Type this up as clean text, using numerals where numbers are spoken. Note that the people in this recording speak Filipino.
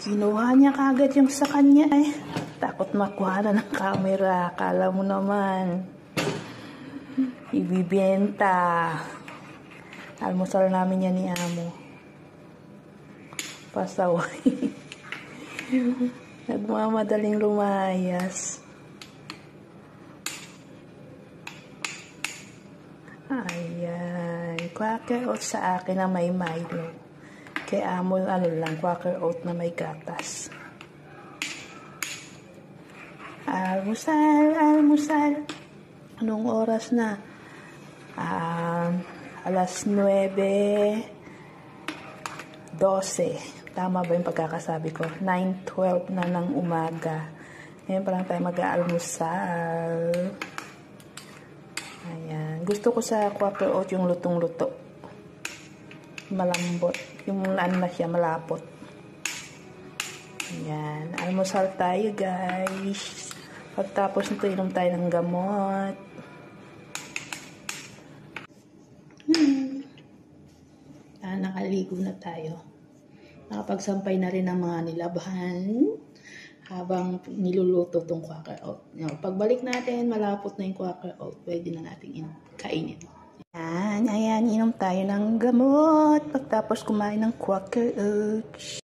Kinuha niya kagad yung sa kanya eh. Takot makuha na ng camera. Akala mo naman. Ibibenta. Almusal namin yan ni Amo. Pasaway. Nagmamadaling lumayas. Ayan. Quaker oat sa akin na may Milo. Kay Amo ano lang, Quaker oat na may gatas. Almusal, almusal. Anong oras na? Alas 9:12. Tama ba yung pagkakasabi ko? 9:12 na ng umaga. Ngayon pa lang tayo mag-aalmusal. Ayan. Gusto ko sa Quaker oat yung lutong-luto. Malambot. Yung ano na siya, malapot. Ayan. Almusal tayo, guys. Pagtapos nito, inom tayo ng gamot. Nakaligo na tayo. Nakapagsampay na rin ang mga nilabahan habang niluluto itong Quaker oat. Pagbalik natin, malapot na yung Quaker oat. Pwede na natin kainin. Ayan, inom tayo ng gamot pagtapos kumain ng Quaker oat.